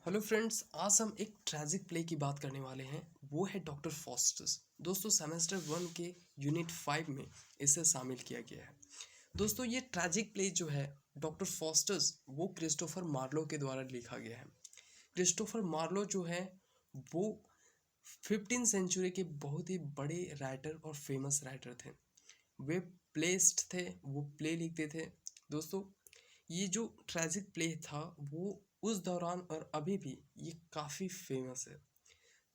Hello friends, आज हम एक ट्रैजिक प्ले की बात करने वाले हैं। वो है डॉक्टर फॉस्टर्स। दोस्तों, सेमेस्टर 1 के यूनिट 5 में इसे शामिल किया गया है। दोस्तों, ये ट्रैजिक प्ले जो है डॉक्टर फॉस्टर्स, वो क्रिस्टोफर मार्लो के द्वारा लिखा गया है। क्रिस्टोफर मार्लो जो है वो 15 सेंचुरी के बहुत ही बड़े राइटर और फेमस राइटर थे। वे प्लेस्ट थे, वो प्ले लिखते थे। दोस्तों, ये जो ट्रैजिक प्ले था वो उस दौरान और अभी भी ये काफ़ी फेमस है।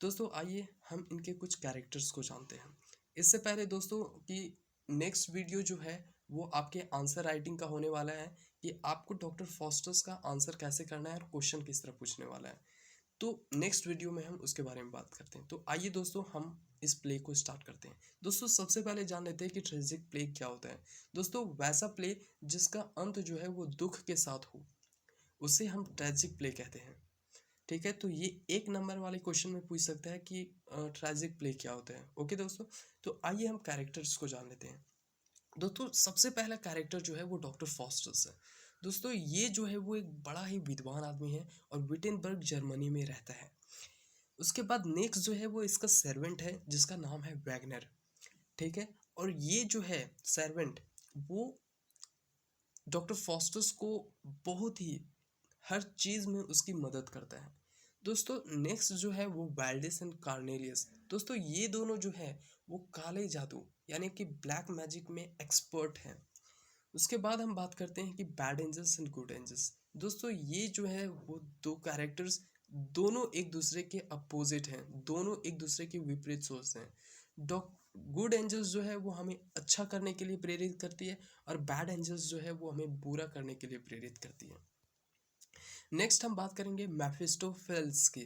दोस्तों, आइए हम इनके कुछ कैरेक्टर्स को जानते हैं। इससे पहले दोस्तों कि नेक्स्ट वीडियो जो है वो आपके आंसर राइटिंग का होने वाला है कि आपको डॉक्टर फॉस्टर्स का आंसर कैसे करना है और क्वेश्चन किस तरह पूछने वाला है। तो नेक्स्ट वीडियो में हम उसके बारे में बात करते हैं। तो आइए दोस्तों, हम इस प्ले को स्टार्ट करते हैं। दोस्तों, सबसे पहले जान लेते हैं कि ट्रेजिक प्ले क्या होता है। दोस्तों, वैसा प्ले जिसका अंत जो है वो दुख के साथ हो, उसे हम ट्रेजिक प्ले कहते हैं। ठीक है, तो ये एक नंबर वाले क्वेश्चन में पूछ सकता है कि ट्रेजिक प्ले क्या होता है। ओके दोस्तों, तो आइए हम कैरेक्टर्स को जान लेते हैं। दोस्तों, सबसे पहला कैरेक्टर जो है वो डॉक्टर फॉस्टर्स है। दोस्तों, ये जो है वो एक बड़ा ही विद्वान आदमी है और विटेनबर्ग जर्मनी में रहता है। उसके बाद नेक्स्ट जो है वो इसका सर्वेंट है जिसका नाम है वैगनर। ठीक है, और ये जो है सर्वेंट, वो डॉक्टर फॉस्टर्स को बहुत ही हर चीज़ में उसकी मदद करता है। दोस्तों, नेक्स्ट जो है वो वाल्डिस एंड कार्नेलियस। दोस्तों, ये दोनों जो है वो काले जादू यानी कि ब्लैक मैजिक में एक्सपर्ट हैं। उसके बाद हम बात करते हैं कि bad angels and good angels. दोस्तों, ये जो है वो दो कैरेक्टर्स दोनों एक दूसरे के अपोजिट हैं, दोनों एक दूसरे के विपरीत सोचते हैं। डॉक गुड एंजल्स जो है वो हमें अच्छा करने के लिए प्रेरित करती है और बैड एंजल्स जो है वो हमें बुरा करने के लिए प्रेरित करती है। नेक्स्ट हम बात करेंगे मेफिस्टोफेल्स की।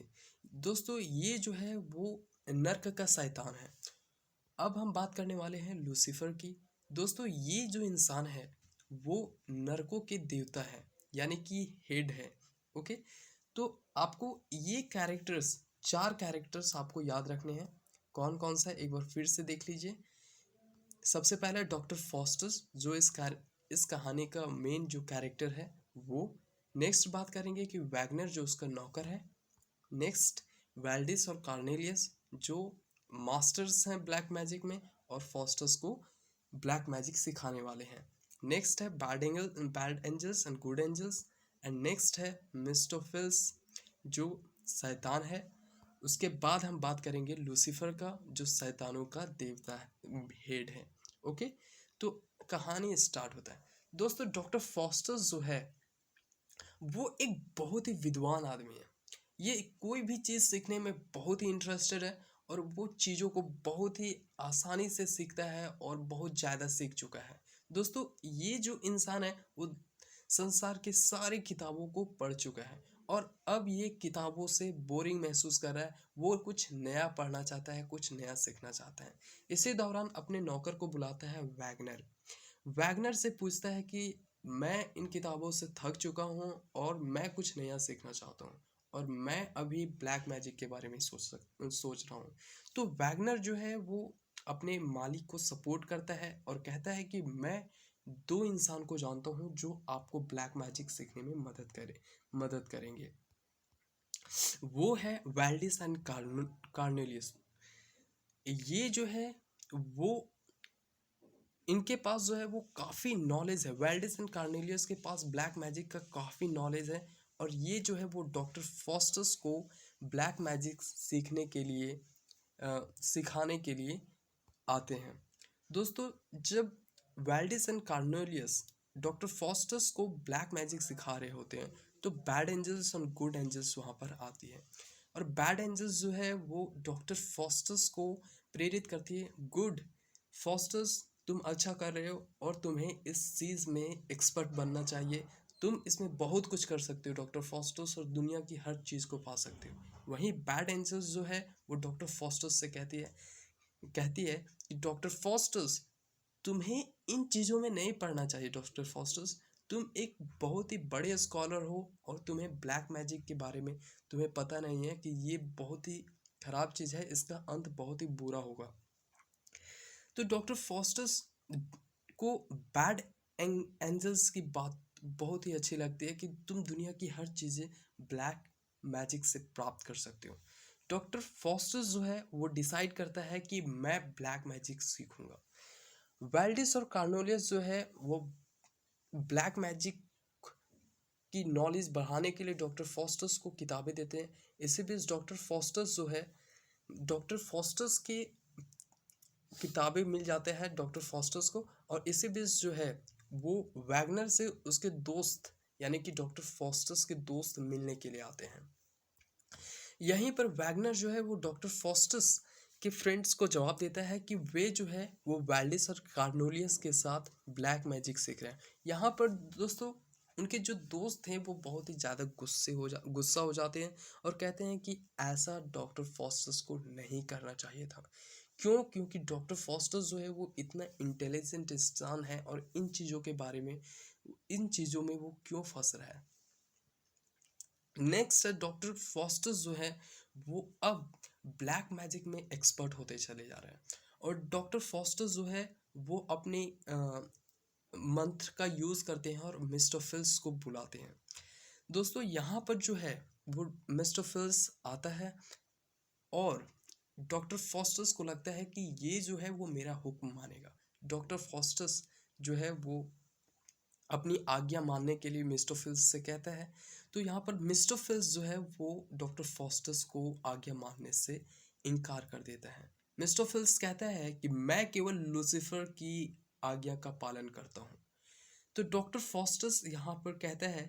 दोस्तों, ये जो है वो नर्क का शैतान है। अब हम बात करने वाले हैं लूसीफर की। दोस्तों, ये जो इंसान है वो नरकों के देवता है यानी कि हेड है। ओके, तो आपको ये कैरेक्टर्स, चार कैरेक्टर्स आपको याद रखने हैं। कौन कौन सा है एक बार फिर से देख लीजिए। सबसे पहला डॉक्टर फॉस्टस जो इस कहानी का मेन जो कैरेक्टर है वो। नेक्स्ट बात करेंगे कि वैगनर जो उसका नौकर है। नेक्स्ट वेल्डिस और कार्नेलियस जो मास्टर्स हैं ब्लैक मैजिक में और फॉस्टर्स को ब्लैक मैजिक सिखाने वाले हैं। नेक्स्ट है bad angels and good angels. And next है मिस्टोफिल्स जो शैतान है। उसके बाद हम बात करेंगे लूसीफर का जो शैतानों का देवता है, हेड है। ओके, तो कहानी स्टार्ट होता है। दोस्तों, डॉक्टर फॉस्टर्स जो है वो एक बहुत ही विद्वान आदमी है। ये कोई भी चीज़ सीखने में बहुत ही इंटरेस्टेड है और वो चीज़ों को बहुत ही आसानी से सीखता है और बहुत ज़्यादा सीख चुका है। दोस्तों, ये जो इंसान है वो संसार के सारी किताबों को पढ़ चुका है और अब ये किताबों से बोरिंग महसूस कर रहा है। वो कुछ नया पढ़ना चाहता है, कुछ नया सीखना चाहता है। इसी दौरान अपने नौकर को बुलाता है वैगनर। वैगनर से पूछता है कि मैं इन किताबों से थक चुका हूँ और मैं कुछ नया सीखना चाहता हूँ और मैं अभी ब्लैक मैजिक के बारे में सोच रहा हूँ। तो वैगनर जो है वो अपने मालिक को सपोर्ट करता है और कहता है कि मैं दो इंसान को जानता हूँ जो आपको ब्लैक मैजिक सीखने में मदद करेंगे। वो है वेल्डिस एंड कार्नेलियस। ये जो है वो, इनके पास जो है वो काफ़ी नॉलेज है। वेल्डिस एंड कार्नेलियस के पास ब्लैक मैजिक का काफ़ी नॉलेज है और ये जो है वो डॉक्टर फॉस्टर्स को ब्लैक मैजिक सीखने के लिए सिखाने के लिए आते हैं। दोस्तों, जब वेल्डिस एंड कार्नेलियस डॉक्टर फॉस्टर्स को ब्लैक मैजिक सिखा रहे होते हैं तो बैड एंजल्स और गुड एंजल्स वहाँ पर आती है। और बैड एंजल्स जो है वो डॉक्टर फॉस्टर्स को प्रेरित करती है, गुड फॉस्टर्स तुम अच्छा कर रहे हो और तुम्हें इस चीज़ में एक्सपर्ट बनना चाहिए। तुम इसमें बहुत कुछ कर सकते हो डॉक्टर फॉस्टर्स और दुनिया की हर चीज़ को पा सकते हो। वहीं बैड एंजल्स जो है वो डॉक्टर फॉस्टर्स से कहती है कि डॉक्टर फॉस्टर्स तुम्हें इन चीज़ों में नहीं पढ़ना चाहिए। डॉक्टर फॉस्टर्स, तुम एक बहुत ही बड़े स्कॉलर हो और तुम्हें ब्लैक मैजिक के बारे में तुम्हें पता नहीं है कि ये बहुत ही खराब चीज़ है, इसका अंत बहुत ही बुरा होगा। तो डॉक्टर फॉस्टर्स को बैड एंजल्स की बात बहुत ही अच्छी लगती है कि तुम दुनिया की हर चीज़ें ब्लैक मैजिक से प्राप्त कर सकते हो। डॉक्टर फॉस्टर्स जो है वो डिसाइड करता है कि मैं ब्लैक मैजिक सीखूंगा। वेल्डिस और कार्नोलियस जो है वो ब्लैक मैजिक की नॉलेज बढ़ाने के लिए डॉक्टर फॉस्टर्स को किताबें देते हैं। इसी बीच डॉक्टर फॉस्टर्स जो है, डॉक्टर फॉस्टर्स की किताबें मिल जाते हैं डॉक्टर फॉस्टर्स को, और इसी बीच जो है वो वैगनर से उसके दोस्त यानी कि डॉक्टर फॉस्टर्स के दोस्त मिलने के लिए आते हैं। यहीं पर वैगनर जो है वो डॉक्टर फॉस्टर्स के फ्रेंड्स को जवाब देता है कि वे जो है वो वैल्डिस और कार्नोलियस के साथ ब्लैक मैजिक सीख रहे हैं। यहाँ पर दोस्तों उनके जो दोस्त हैं वो बहुत ही ज़्यादा गुस्सा हो जाते हैं और कहते हैं कि ऐसा डॉक्टर फॉस्टर्स को नहीं करना चाहिए था। क्यों? क्योंकि डॉक्टर फॉस्टर्स जो है वो इतना इंटेलिजेंट इंसान है और इन चीज़ों के बारे में, इन चीज़ों में वो क्यों फंस रहा है। नेक्स्ट है डॉक्टर फॉस्टर्स जो है वो अब ब्लैक मैजिक में एक्सपर्ट होते चले जा रहे हैं, और डॉक्टर फॉस्टर्स जो है वो अपने मंत्र का यूज़ करते हैं और मिस्टर फिल्स को बुलाते हैं। दोस्तों यहाँ पर जो है वो मिस्टर फिल्स आता है और डॉक्टर फॉस्टर्स को लगता है कि ये जो है वो मेरा हुक्म मानेगा। डॉक्टर फॉस्टर्स जो है वो अपनी आज्ञा मानने के लिए मिस्टर फिल्स से कहता है। तो यहाँ पर मिस्टर फिल्स जो है वो डॉक्टर फॉस्टर्स को आज्ञा मानने से इनकार कर देता है। मिस्टर फिल्स कहता है कि मैं केवल लूसीफर की आज्ञा का पालन करता हूँ। तो डॉक्टर फॉस्टर्स यहाँ पर कहता है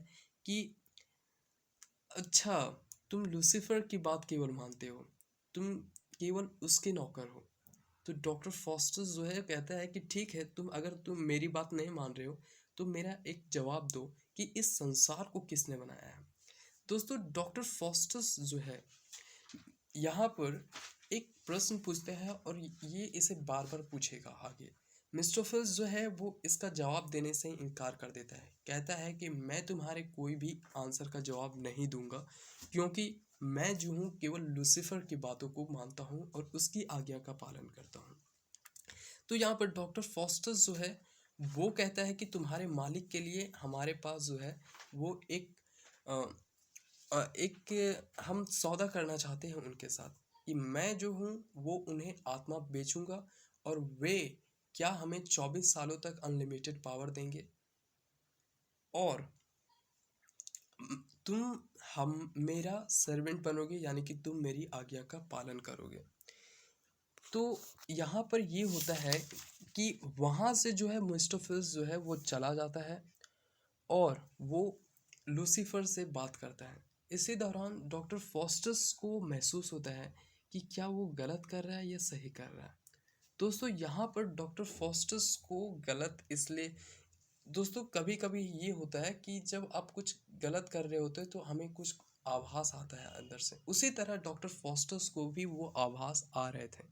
कि अच्छा, तुम लूसीफर की बात केवल मानते हो, तुम केवल उसके नौकर हो। तो डॉक्टर फॉस्टर्स जो है कहता है कि ठीक है, तुम मेरी बात नहीं मान रहे हो तो मेरा एक जवाब दो कि इस संसार को किसने बनाया है। दोस्तों डॉक्टर फॉस्टर्स जो है यहाँ पर एक प्रश्न पूछते हैं और ये इसे बार बार पूछेगा आगे। मिस्टर फिल्स जो है वो इसका जवाब देने से इनकार कर देता है, कहता है कि मैं तुम्हारे कोई भी आंसर का जवाब नहीं दूंगा, क्योंकि मैं जो हूँ केवल लूसीफर की बातों को मानता हूँ और उसकी आज्ञा का पालन करता हूँ। तो यहाँ पर डॉक्टर फॉस्टर्स जो है वो कहता है कि तुम्हारे मालिक के लिए हमारे पास जो है वो एक हम सौदा करना चाहते हैं उनके साथ, कि मैं जो हूँ वो उन्हें आत्मा बेचूंगा और वे क्या हमें 24 सालों तक अनलिमिटेड पावर देंगे, और तुम हम मेरा सर्वेंट बनोगे, यानी कि तुम मेरी आज्ञा का पालन करोगे। तो यहाँ पर ये होता है कि वहाँ से जो है मिस्टर फिल्स जो है वो चला जाता है और वो लूसीफर से बात करता है। इसी दौरान डॉक्टर फॉस्टर्स को महसूस होता है कि क्या वो गलत कर रहा है या सही कर रहा है। दोस्तों यहाँ पर डॉक्टर फॉस्टर्स को गलत इसलिए, दोस्तों कभी कभी ये होता है कि जब आप कुछ गलत कर रहे होते हैं तो हमें कुछ आभास आता है अंदर से, उसी तरह डॉक्टर फॉस्टर्स को भी वो आभास आ रहे थे।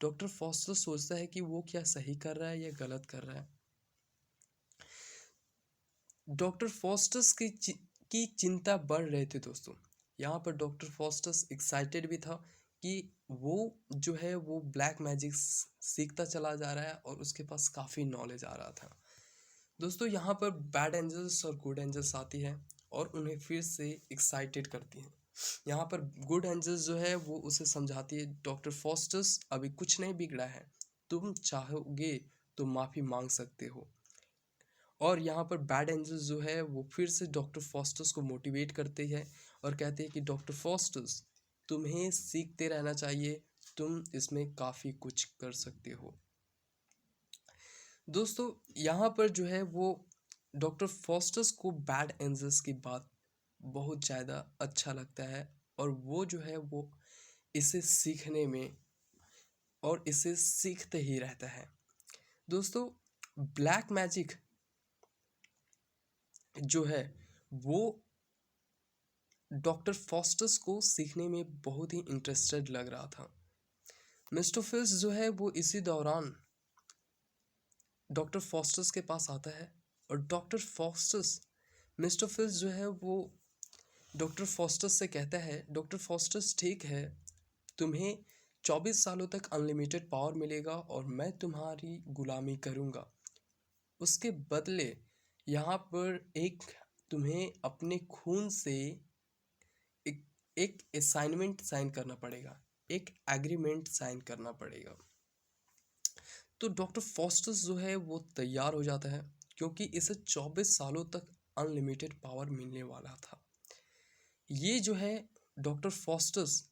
डॉक्टर फॉस्टर सोचता है कि वो क्या सही कर रहा है या गलत कर रहा है। डॉक्टर फॉस्टर्स की चिंता बढ़ रहे थे दोस्तों। यहाँ पर डॉक्टर फॉस्टर्स एक्साइटेड भी था कि वो जो है वो ब्लैक मैजिक सीखता चला जा रहा है और उसके पास काफ़ी नॉलेज आ रहा था। दोस्तों यहाँ पर बैड एंजल्स और गुड एंजल्स आती है और उन्हें फिर से एक्साइटेड करती हैं। यहाँ पर गुड एंजल्स जो है वो उसे समझाती है, डॉक्टर फॉस्टर्स अभी कुछ नहीं बिगड़ा है, तुम चाहोगे तो माफ़ी मांग सकते हो। और यहाँ पर बैड एंजल्स जो है वो फिर से डॉक्टर फॉस्टर्स को मोटिवेट करते हैं और कहते हैं कि डॉक्टर फॉस्टर्स तुम्हें सीखते रहना चाहिए, तुम इसमें काफ़ी कुछ कर सकते हो। दोस्तों यहाँ पर जो है वो डॉक्टर फॉस्टर्स को बैड एंजल्स की बात बहुत ज़्यादा अच्छा लगता है और वो जो है वो इसे सीखने में और इसे सीखते ही रहता है। दोस्तों ब्लैक मैजिक जो है वो डॉक्टर फॉस्टर्स को सीखने में बहुत ही इंटरेस्टेड लग रहा था। मिस्टर फिल्स जो है वो इसी दौरान डॉक्टर फॉस्टर्स के पास आता है और डॉक्टर फॉस्टर्स, मिस्टर फिल्स जो है वो डॉक्टर फॉस्टर्स से कहता है, डॉक्टर फॉस्टर्स ठीक है, तुम्हें 24 सालों तक अनलिमिटेड पावर मिलेगा और मैं तुम्हारी गुलामी करूँगा, उसके बदले यहाँ पर एक तुम्हें अपने खून से एक एक असाइनमेंट साइन करना पड़ेगा, एक एग्रीमेंट साइन करना पड़ेगा। तो डॉक्टर फॉस्टस जो है वो तैयार हो जाता है, क्योंकि इसे 24 सालों तक अनलिमिटेड पावर मिलने वाला था। ये जो है डॉक्टर फॉस्टस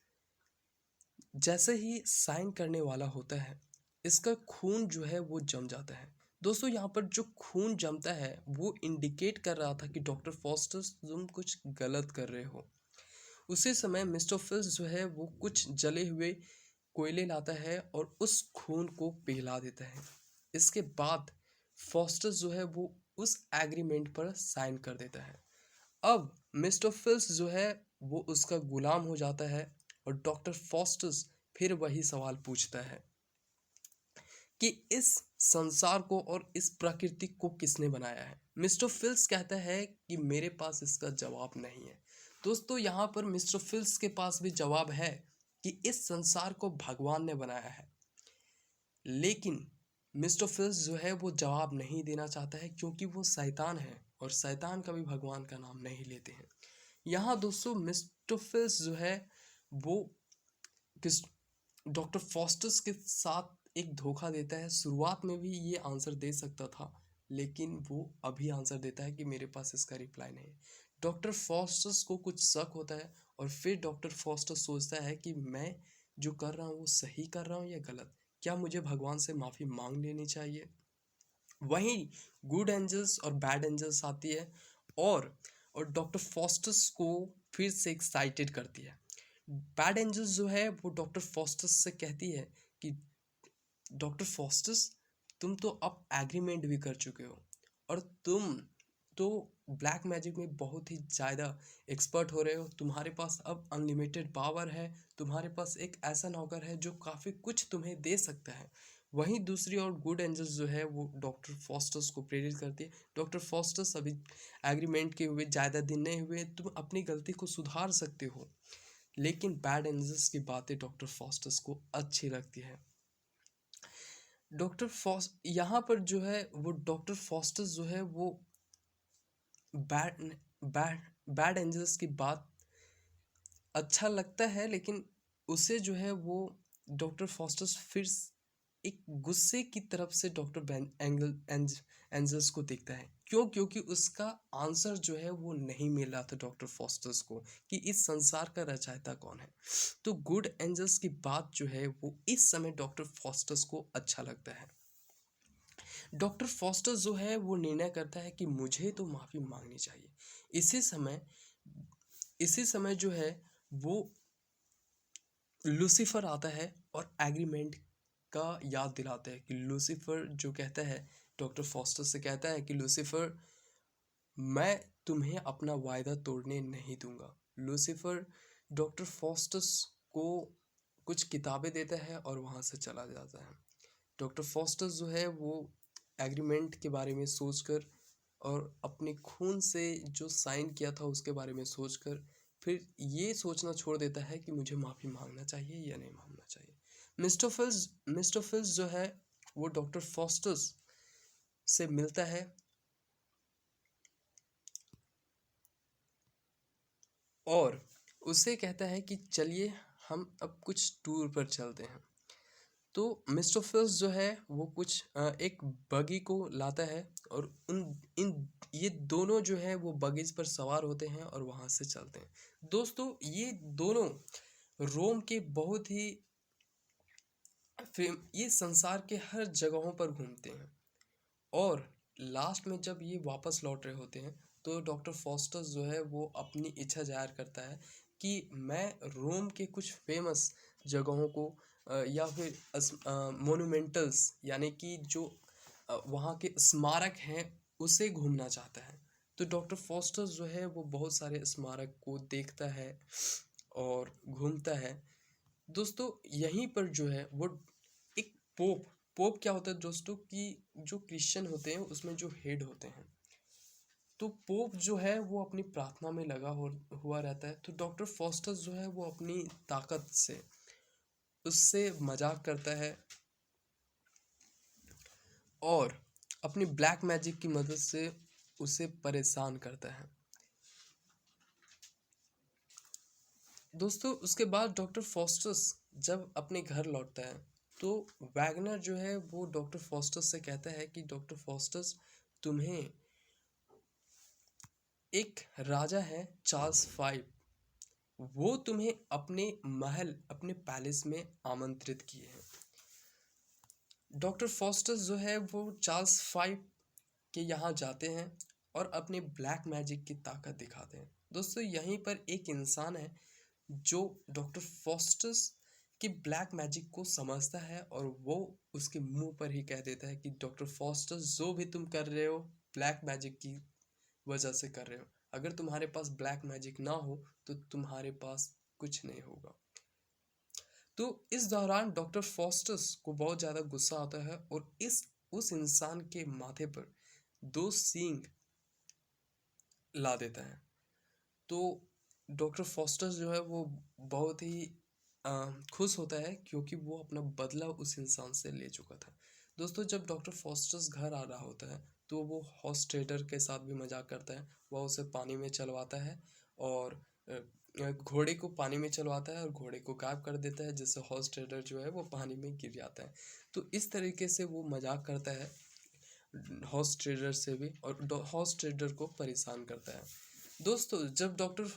जैसे ही साइन करने वाला होता है, इसका खून जो है वो जम जाता है। दोस्तों यहाँ पर जो खून जमता है वो इंडिकेट कर रहा था कि डॉक्टर फॉस्टस तुम कुछ गलत कर रहे हो। उसी समय मिस्टर फिल्स जो है वो कुछ जले हुए कोयले लाता है और उस खून को पिघला देता है। इसके बाद फॉस्टस जो है वो उस एग्रीमेंट पर साइन कर देता है। अब मिस्टर फिल्स जो है वो उसका गुलाम हो जाता है और डॉक्टर फॉस्टस फिर वही सवाल पूछता है कि इस संसार को और इस प्रकृति को किसने बनाया है। मिस्टर फिल्स कहता है कि मेरे पास इसका जवाब नहीं है। दोस्तों यहाँ पर मिस्टर फिल्स के पास भी जवाब है कि इस संसार को भगवान ने बनाया है, लेकिन मिस्टर फिल्स जो है वो जवाब नहीं देना चाहता है, क्योंकि वो शैतान है और शैतान कभी भगवान का नाम नहीं लेते हैं। यहाँ दोस्तों मिस्टर फिल्स जो है वो किस डॉक्टर फॉस्टस के साथ एक धोखा देता है। शुरुआत में भी ये आंसर दे सकता था, लेकिन वो अभी आंसर देता है कि मेरे पास इसका रिप्लाई नहीं है। डॉक्टर फॉस्टस को कुछ शक होता है और फिर डॉक्टर फॉस्टस सोचता है कि मैं जो कर रहा हूँ वो सही कर रहा हूँ या गलत, क्या मुझे भगवान से माफ़ी मांग लेनी चाहिए। वहीं गुड एंजल्स और बैड एंजल्स आती है और डॉक्टर फॉस्टस को फिर से एक्साइटेड करती है। बैड एंजल्स जो है वो डॉक्टर फॉस्टस से कहती है कि डॉक्टर फॉस्टस तुम तो अब एग्रीमेंट भी कर चुके हो और तुम तो ब्लैक मैजिक में बहुत ही ज़्यादा एक्सपर्ट हो रहे हो, तुम्हारे पास अब अनलिमिटेड पावर है, तुम्हारे पास एक ऐसा नौकर है जो काफ़ी कुछ तुम्हें दे सकता है। वहीं दूसरी ओर गुड एंजल्स जो है वो डॉक्टर फॉस्टस को प्रेरित करती है, डॉक्टर फॉस्टस अभी एग्रीमेंट के हुए ज़्यादा दिन नहीं हुए, तुम अपनी गलती को सुधार सकते हो। लेकिन बैड एंजल्स की बातें डॉक्टर फॉस्टस को अच्छी लगती है। डॉक्टर फॉस यहाँ पर जो है वो डॉक्टर फॉस्टस जो है वो बैड बैड बैड एंजल्स की बात अच्छा लगता है, लेकिन उसे जो है वो डॉक्टर फॉस्टस फिर एक गुस्से की तरफ से डॉक्टर एंजल्स को देखता है। क्यों? क्योंकि उसका आंसर जो है वो नहीं मिल रहा था डॉक्टर फॉस्टस को कि इस संसार का रचयिता कौन है। तो गुड एंजल्स की बात जो है वो इस समय डॉक्टर फॉस्टस को अच्छा लगता है। डॉक्टर फॉस्टस जो है वो निर्णय करता है कि मुझे तो माफ़ी मांगनी चाहिए। इसी समय इसी समय जो है वो लूसीफर आता है और एग्रीमेंट का याद दिलाता है कि लूसीफर जो कहता है डॉक्टर फॉस्टस से कहता है कि लूसीफर मैं तुम्हें अपना वायदा तोड़ने नहीं दूंगा। लूसीफर डॉक्टर फॉस्टस को कुछ किताबें देता है और वहाँ से चला जाता है। डॉक्टर फॉस्टस जो है वो एग्रीमेंट के बारे में सोचकर और अपने खून से जो साइन किया था उसके बारे में सोचकर फिर ये सोचना छोड़ देता है कि मुझे माफ़ी मांगना चाहिए या नहीं मांगना चाहिए। मिस्टर फिल्स जो है वो डॉक्टर फॉस्टस से मिलता है और उससे कहता है कि चलिए हम अब कुछ टूर पर चलते हैं। तो मिस्टर फिल्स जो है वो कुछ एक बगी को लाता है और उन इन ये दोनों जो है वो बगीज पर सवार होते हैं और वहाँ से चलते हैं। दोस्तों ये दोनों रोम के बहुत ही ये संसार के हर जगहों पर घूमते हैं और लास्ट में जब ये वापस लौट रहे होते हैं तो डॉक्टर फॉस्टस जो है वो अपनी इच्छा जाहिर करता है कि मैं रोम के कुछ फेमस जगहों को या फिर मोनूमेंटल्स यानी कि जो वहाँ के स्मारक हैं उसे घूमना चाहता है। तो डॉक्टर फॉस्टस जो है वो बहुत सारे स्मारक को देखता है और घूमता है। दोस्तों यहीं पर जो है वो एक पोप क्या होता है दोस्तों कि जो क्रिश्चियन होते हैं उसमें जो हेड होते हैं, तो पोप जो है वो अपनी प्रार्थना में लगा हुआ रहता है। तो डॉक्टर फॉस्टस जो है वो अपनी ताकत से उससे मजाक करता है और अपनी ब्लैक मैजिक की मदद से उसे परेशान करता है। दोस्तों उसके बाद डॉक्टर फॉस्टस जब अपने घर लौटता है तो वैगनर जो है वो डॉक्टर फॉस्टस से कहता है कि डॉक्टर फॉस्टस, तुम्हें एक राजा है चार्ल्स फाइव, वो तुम्हें अपने महल अपने पैलेस में आमंत्रित किए हैं। डॉक्टर फॉस्टस जो है वो चार्ल्स फाइव के यहाँ जाते हैं और अपने ब्लैक मैजिक की ताकत दिखाते हैं। दोस्तों यहीं पर एक इंसान है जो डॉक्टर फॉस्टस की ब्लैक मैजिक को समझता है और वो उसके मुंह पर ही कह देता है कि डॉक्टर फॉस्टस, जो भी तुम कर रहे हो ब्लैक मैजिक की वजह से कर रहे हो। अगर तुम्हारे पास ब्लैक मैजिक ना हो तो तुम्हारे पास कुछ नहीं होगा। तो इस दौरान डॉक्टर फॉस्टस को बहुत ज़्यादा गुस्सा आता है और इस उस इंसान के माथे पर दो सींग ला देता है। तो डॉक्टर फॉस्टस जो है वो बहुत ही खुश होता है क्योंकि वो अपना बदला उस इंसान से ले चुका था। दोस्तों जब डॉक्टर फॉस्टस घर आ रहा होता है तो वो हॉर्स ट्रेडर के साथ भी मजाक करता है। वह उसे पानी में चलवाता है और घोड़े को पानी में चलवाता है और घोड़े को गायब कर देता है, जिससे हॉर्स ट्रेडर जो है वो पानी में गिर जाता है। तो इस तरीके से वो मजाक करता है हॉर्स ट्रेडर से भी और हॉर्स ट्रेडर को परेशान करता है। दोस्तों जब डॉक्टर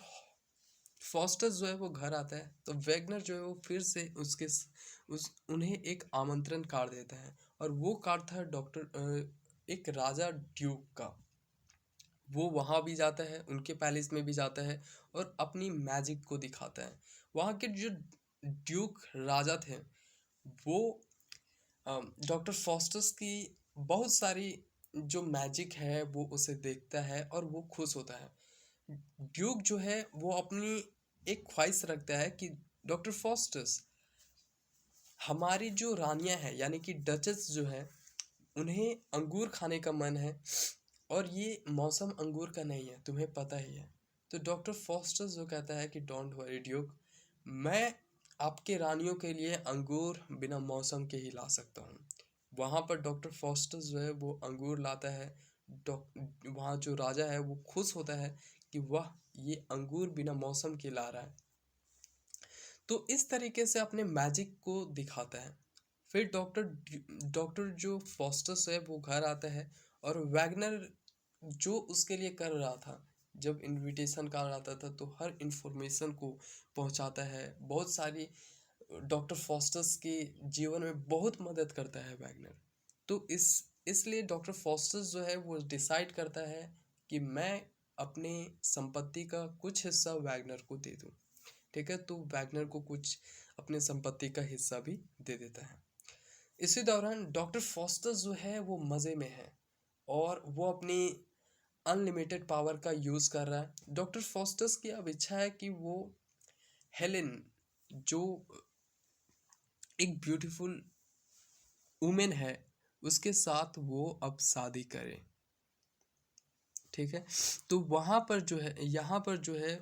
फॉस्टस जो है वो घर आता है तो वैगनर जो है वो फिर से उस उन्हें एक आमंत्रण कार्ड देता है और वो कार्ड था एक राजा ड्यूक का। वो वहाँ भी जाता है, उनके पैलेस में भी जाता है और अपनी मैजिक को दिखाता है। वहाँ के जो ड्यूक राजा थे वो डॉक्टर फॉस्टस की बहुत सारी जो मैजिक है वो उसे देखता है और वो खुश होता है। ड्यूक जो है वो अपनी एक ख्वाहिश रखता है कि डॉक्टर फॉस्टस, हमारी जो रानियां हैं यानी कि डचेस जो है उन्हें अंगूर खाने का मन है और ये मौसम अंगूर का नहीं है, तुम्हें पता ही है। तो डॉक्टर फॉस्टस जो कहता है कि डोंट वरी ड्यूक, मैं आपके रानियों के लिए अंगूर बिना मौसम के ही ला सकता हूँ। वहाँ पर डॉक्टर फॉस्टस जो है वो अंगूर लाता है। वहाँ जो राजा है वो खुश होता है कि वह ये अंगूर बिना मौसम के ला रहा है। तो इस तरीके से अपने मैजिक को दिखाता है। फिर डॉक्टर जो फॉस्टस है वो घर आता है और वैगनर जो उसके लिए कर रहा था, जब इनविटेशन कार्ड आता था तो हर इन्फॉर्मेशन को पहुंचाता है। बहुत सारी डॉक्टर फॉस्टस के जीवन में बहुत मदद करता है वैगनर। तो इसलिए डॉक्टर फॉस्टस जो है वो डिसाइड करता है कि मैं अपने संपत्ति का कुछ हिस्सा वैगनर को दे दूं। ठीक है, तो वैगनर को कुछ अपने संपत्ति का हिस्सा भी दे देता है। इसी दौरान डॉक्टर फॉस्टस जो है वो मज़े में है और वो अपनी अनलिमिटेड पावर का यूज़ कर रहा है। डॉक्टर फॉस्टस की अब इच्छा है कि वो हेलेन, जो एक ब्यूटीफुल वुमेन है, उसके साथ वो अब शादी करे। ठीक है, तो वहाँ पर जो है यहाँ पर जो है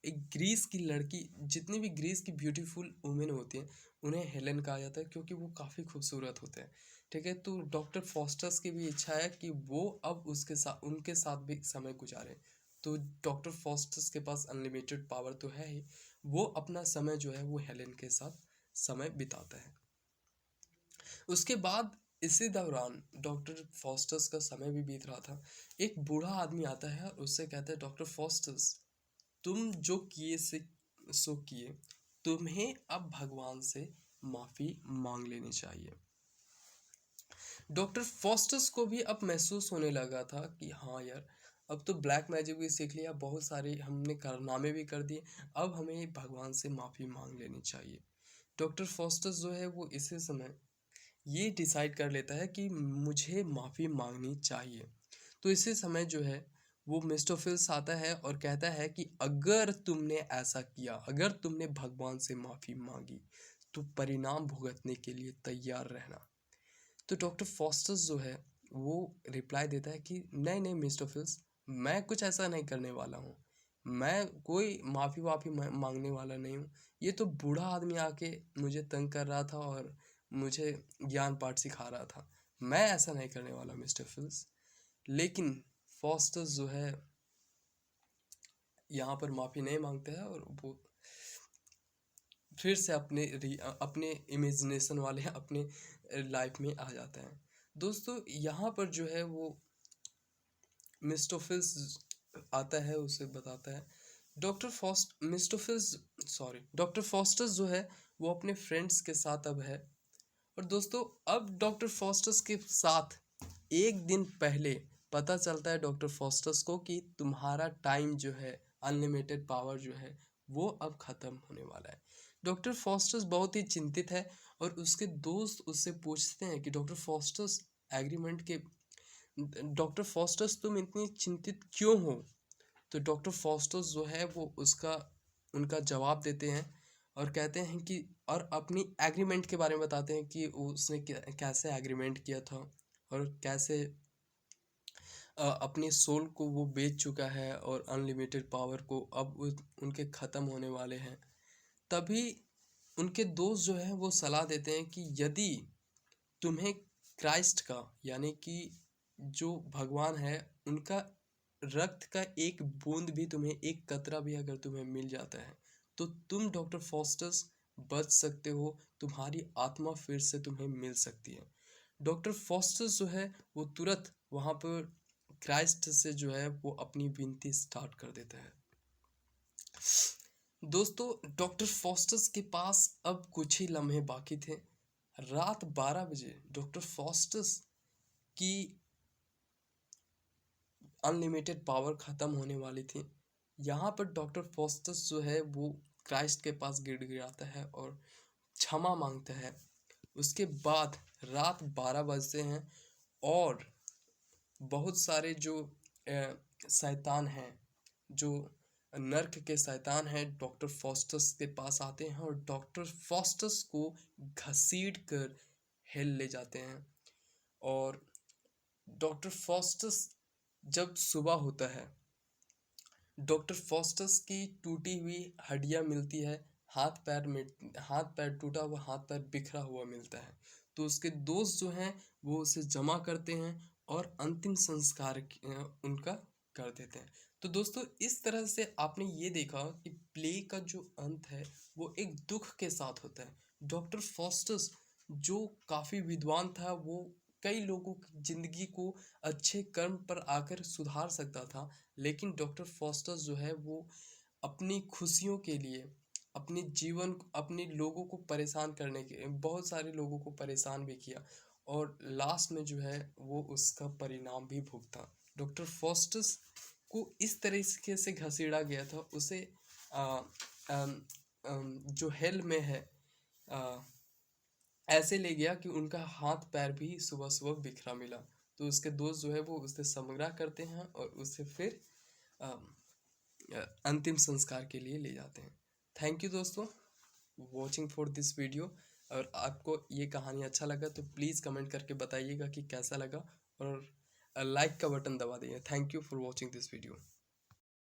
एक ग्रीस की लड़की, जितनी भी ग्रीस की ब्यूटीफुल वुमेन होती हैं उन्हें हेलेन कहा जाता है क्योंकि वो काफ़ी खूबसूरत होते हैं। ठीक है, तो डॉक्टर फॉस्टस की भी इच्छा है कि वो अब उसके साथ उनके साथ भी समय गुजारे। तो डॉक्टर फॉस्टस के पास अनलिमिटेड पावर तो है ही, वो अपना समय जो है वो हेलेन के साथ समय बिताता है। उसके बाद इसी दौरान डॉक्टर फॉस्टस का समय भी बीत रहा था। एक बूढ़ा आदमी आता है और उससे कहता है, डॉक्टर फॉस्टस, तुम जो किए से सो किए, तुम्हें अब भगवान से माफ़ी मांग लेनी चाहिए। डॉक्टर फॉस्टस को भी अब महसूस होने लगा था कि हाँ यार, अब तो ब्लैक मैजिक भी सीख लिया, बहुत सारे हमने कारनामे भी कर दिए, अब हमें भगवान से माफ़ी मांग लेनी चाहिए। डॉक्टर फॉस्टस जो है वो इसी समय ये डिसाइड कर लेता है कि मुझे माफ़ी मांगनी चाहिए। तो इसी समय जो है वो मिस्टोफिल्स आता है और कहता है कि अगर तुमने ऐसा किया, अगर तुमने भगवान से माफ़ी मांगी तो परिणाम भुगतने के लिए तैयार रहना। तो डॉक्टर फॉस्टस जो है वो रिप्लाई देता है कि नहीं नहीं मिस्टोफिल्स, मैं कुछ ऐसा नहीं करने वाला हूँ, मैं कोई माफ़ी वाफ़ी मांगने वाला नहीं हूँ। ये तो बूढ़ा आदमी आके मुझे तंग कर रहा था और मुझे ज्ञान पाठ सिखा रहा था, मैं ऐसा नहीं करने वाला मिस्टर फिल्स। लेकिन फॉस्टस जो है यहाँ पर माफ़ी नहीं मांगते हैं और वो फिर से अपने इमेजिनेशन वाले अपने लाइफ में आ जाता है। दोस्तों यहाँ पर जो है वो मिस्टोफिल्स आता है, उसे बताता है डॉक्टर फॉस्टस जो है वो अपने फ्रेंड्स के साथ अब है। और दोस्तों अब डॉक्टर फॉस्टस के साथ एक दिन पहले पता चलता है डॉक्टर फॉस्टस को कि तुम्हारा टाइम जो है, अनलिमिटेड पावर जो है वो अब ख़त्म होने वाला है। डॉक्टर फॉस्टस बहुत ही चिंतित है और उसके दोस्त उससे पूछते हैं कि डॉक्टर फॉस्टस तुम इतनी चिंतित क्यों हो। तो डॉक्टर फॉस्टस जो है वो उसका उनका जवाब देते हैं और कहते हैं कि और अपनी एग्रीमेंट के बारे में बताते हैं कि उसने कैसे एग्रीमेंट किया था और कैसे अपने सोल को वो बेच चुका है और अनलिमिटेड पावर को अब उनके ख़त्म होने वाले हैं। तभी उनके दोस्त जो है वो सलाह देते हैं कि यदि तुम्हें क्राइस्ट का यानी कि जो भगवान है उनका रक्त का एक बूंद भी, तुम्हें एक कतरा भी अगर तुम्हें मिल जाता है तो तुम डॉक्टर फॉस्टस बच सकते हो, तुम्हारी आत्मा फिर से तुम्हें मिल सकती है। डॉक्टर फॉस्टस जो है वो तुरंत वहाँ पर क्राइस्ट से जो है वो अपनी विनती स्टार्ट कर देता है। दोस्तों डॉक्टर फॉस्टस के पास अब कुछ ही लम्हे बाकी थे। रात 12 बजे डॉक्टर फॉस्टस की अनलिमिटेड पावर ख़त्म होने वाली थी। यहाँ पर डॉक्टर फॉस्टस जो है वो क्राइस्ट के पास गिड़गिड़ाता है और क्षमा मांगता है। उसके बाद रात 12 बजते हैं और बहुत सारे जो शैतान हैं, जो नर्क के शैतान हैं, डॉक्टर फॉस्टस के पास आते हैं और डॉक्टर फॉस्टस को घसीट कर हेल ले जाते हैं। और डॉक्टर फॉस्टस जब सुबह होता है, डॉक्टर फॉस्टस की टूटी हुई हड्डियां मिलती है, हाथ पैर टूटा हुआ, हाथ पैर बिखरा हुआ मिलता है। तो उसके दोस्त जो हैं वो उसे जमा करते हैं और अंतिम संस्कार उनका कर देते हैं। तो दोस्तों इस तरह से आपने ये देखा कि प्ले का जो अंत है वो एक दुख के साथ होता है। डॉक्टर फॉस्टस जो काफ़ी विद्वान था, वो कई लोगों की ज़िंदगी को अच्छे कर्म पर आकर सुधार सकता था, लेकिन डॉक्टर फॉस्टस जो है वो अपनी खुशियों के लिए अपने लोगों को परेशान करने के बहुत सारे लोगों को परेशान भी किया और लास्ट में जो है वो उसका परिणाम भी भुगता। डॉक्टर फॉस्टस को इस तरीके से घसीड़ा गया था, उसे आ, अम, जो हेल में है ऐसे ले गया कि उनका हाथ पैर भी सुबह सुबह बिखरा मिला। तो उसके दोस्त जो है वो उसे समग्रा करते हैं और उसे फिर अंतिम संस्कार के लिए ले जाते हैं। थैंक यू दोस्तों वॉचिंग फॉर दिस वीडियो। और आपको ये कहानी अच्छा लगा तो प्लीज़ कमेंट करके बताइएगा कि कैसा लगा और लाइक का बटन दबा दीजिए। Thank you for watching this video.